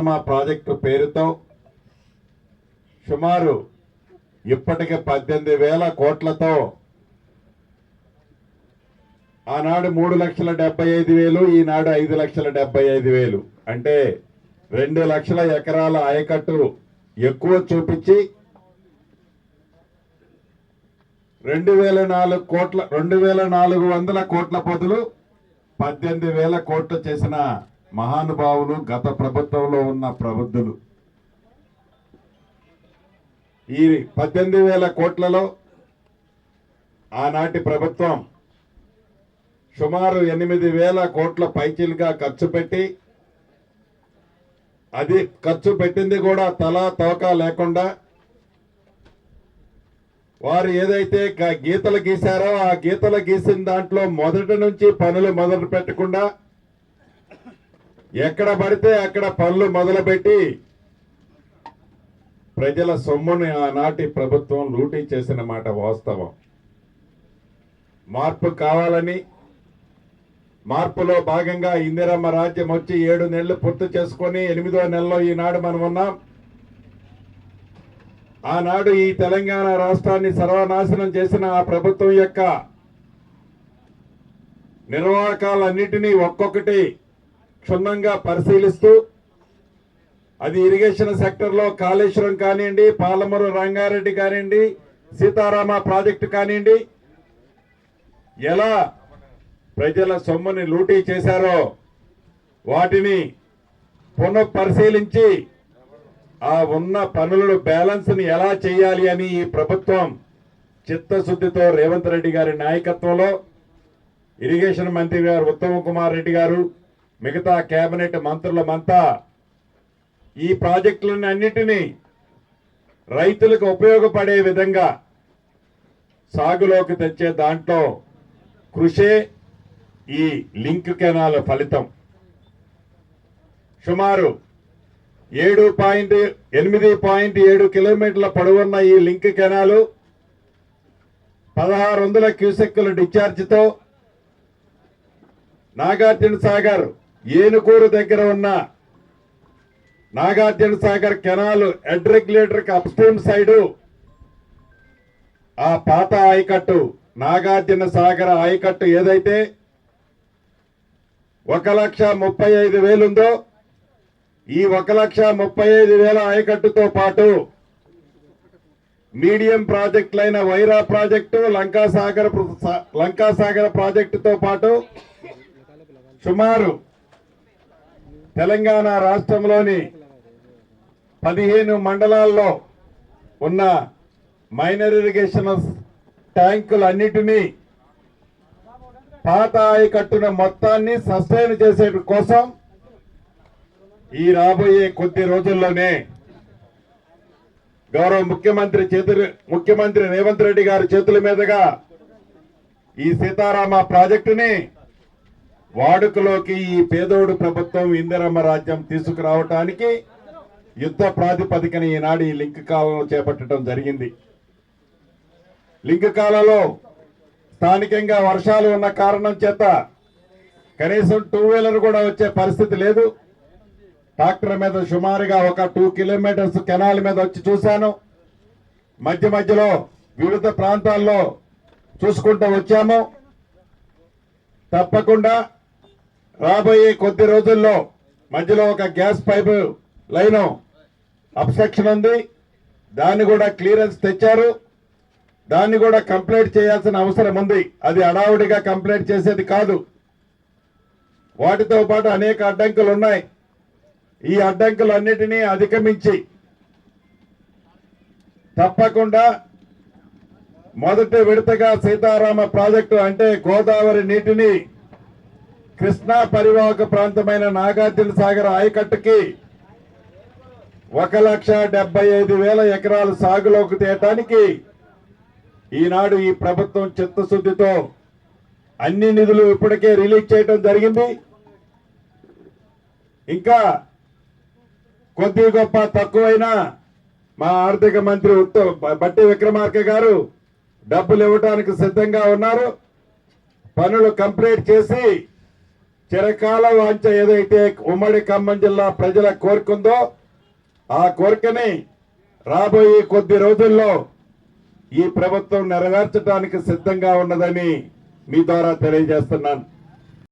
Sitarama project పేరుతో సుమారు ఇప్పటికే 18,000 కోట్లతో ఆనాడు 3,75,000 ఈనాడు 5,75,000 అంటే 2 లక్షల ఎకరాల ఆయకట్టు ఎక్కువ చూపించి 2,400 కోట్ల బదులు 18,000 కోట్లు చేసిన మహానుభావులు గత ప్రభుత్వంలో ఉన్న ప్రబుద్ధులు. ఈ 18,000 కోట్లలో ఆనాటి ప్రభుత్వం సుమారు 8,000 కోట్ల పైచీలుగా ఖర్చు పెట్టి, అది ఖర్చు పెట్టింది కూడా తలా తోక లేకుండా వారు ఏదైతే గీతలు గీశారో ఆ గీతలు గీసిన దాంట్లో మొదటి నుంచి పనులు మొదలు పెట్టకుండా ఎక్కడ పడితే అక్కడ పనులు మొదలుపెట్టి ప్రజల సొమ్ముని ఆనాటి ప్రభుత్వం లూటీ చేసిన మాట వాస్తవం. మార్పు కావాలని, మార్పులో భాగంగా ఇందిరమ్మ రాజ్యం వచ్చి 7 నెలలు పూర్తి చేసుకొని 8వ నెలలో ఈనాడు మనం ఉన్నాం. ఆనాడు ఈ తెలంగాణ రాష్ట్రాన్ని సర్వనాశనం చేసిన ఆ ప్రభుత్వం యొక్క నిర్వాహకాలన్నిటినీ ఒక్కొక్కటి క్షుణ్ణంగా పరిశీలిస్తూ, అది ఇరిగేషన్ సెక్టర్లో కాళేశ్వరం కానివ్వండి, పాలమూరు రంగారెడ్డి కానివ్వండి, సీతారామ ప్రాజెక్టు కానివ్వండి, ఎలా ప్రజల సొమ్ముని లూటీ చేశారో వాటిని పునఃపరిశీలించి ఆ ఉన్న పనులను బ్యాలెన్స్ ని ఎలా చేయాలి అని ఈ ప్రభుత్వం చిత్తశుద్ధితో రేవంత్ రెడ్డి గారి నాయకత్వంలో ఇరిగేషన్ మంత్రి గారు ఉత్తమ్ కుమార్ రెడ్డి గారు, మిగతా కేబినెట్ మంత్రులమంతా ఈ ప్రాజెక్టులను అన్నిటినీ రైతులకు ఉపయోగపడే విధంగా సాగులోకి తెచ్చే దాంట్లో కృషే ఈ లింక్ కెనాల్ ఫలితం. సుమారు 8.7 కిలోమీటర్ల పొడవున్న ఈ లింక్ కెనాలు 1600 క్యూసెక్కుల డిశ్చార్జితో నాగార్జున సాగర్ ఏనుకూరు దగ్గర ఉన్న Nagarjuna Sagar canal head regulator కి అప్స్ట్రీమ్ సైడు ఆ పాత ఆయకట్టు నాగార్జున సాగర్ ఆయకట్టు ఏదైతే 1,35,000 ఉందో ఈ 1,35,000 ఆయకట్టుతో పాటు మీడియం ప్రాజెక్టులైన వైరా ప్రాజెక్టు, లంకాసాగర్ ప్రాజెక్టుతో పాటు సుమారు తెలంగాణ రాష్ట్రంలోని 15 మండలాల్లో ఉన్న మైనర్ ఇరిగేషన్ ట్యాంకులన్నిటినీ పాత ఆయకట్టున మొత్తాన్ని సస్టైన్ చేసే కోసం ఈ రాబోయే కొద్ది రోజుల్లోనే గౌరవ ముఖ్యమంత్రి రేవంత్ రెడ్డి గారి చేతుల మీదుగా ఈ సీతారామ ప్రాజెక్టుని వాడుకలోకి ఈ పేదోడు ప్రభుత్వం ఇందిరమ్మ రాజ్యం తీసుకురావటానికి యుద్ధ ప్రాతిపదికన ఈనాడు ఈ లింక్ కాలువను చేపట్టడం జరిగింది. లింక్ కాలువలో స్థానికంగా వర్షాలు ఉన్న కారణం చేత కనీసం 2 వీలర్ కూడా వచ్చే పరిస్థితి లేదు. ట్రాక్టర్ మీద సుమారుగా ఒక 2 కిలోమీటర్స్ కెనాల్ మీద వచ్చి చూశాను. మధ్య మధ్యలో వివిధ ప్రాంతాల్లో చూసుకుంటూ వచ్చాము. తప్పకుండా రాబోయే కొద్ది రోజుల్లో మధ్యలో ఒక గ్యాస్ పైపు లైన్ అబ్స్ట్రక్షన్ ఉంది, దాన్ని కూడా క్లియరెన్స్ తెచ్చారు. దాన్ని కూడా కంప్లీట్ చేయాల్సిన అవసరం ఉంది. అది అడావుడిగా కంప్లీట్ చేసేది కాదు. వాటితో పాటు అనేక అడ్డంకులు ఉన్నాయి. ఈ అడ్డంకులన్నిటినీ అధిగమించి తప్పకుండా మొదటి విడతగా సీతారామ ప్రాజెక్టు అంటే గోదావరి నీటిని కృష్ణా పరివాహక ప్రాంతమైన నాగార్జున సాగర్ ఆయకట్టుకి 1,75,000 ఎకరాలు సాగులోకి తేయటానికి ఈనాడు ఈ ప్రభుత్వం చిత్తశుద్ధితో అన్ని నిధులు ఇప్పటికే రిలీజ్ చేయడం జరిగింది. ఇంకా కొద్ది గొప్ప తక్కువైనా మా ఆర్థిక మంత్రి బట్టి విక్రమార్క గారు డబ్బులు ఇవ్వడానికి సిద్ధంగా ఉన్నారు. పనులు కంప్లీట్ చేసి చిరకాల వాంఛ ఏదైతే ఉమ్మడి ఖమ్మం జిల్లా ప్రజల కోరుకుందో ఆ కోరికని రాబోయే కొద్ది రోజుల్లో ఈ ప్రభుత్వం నెరవేర్చడానికి సిద్ధంగా ఉన్నదని మీ ద్వారా తెలియజేస్తున్నాను.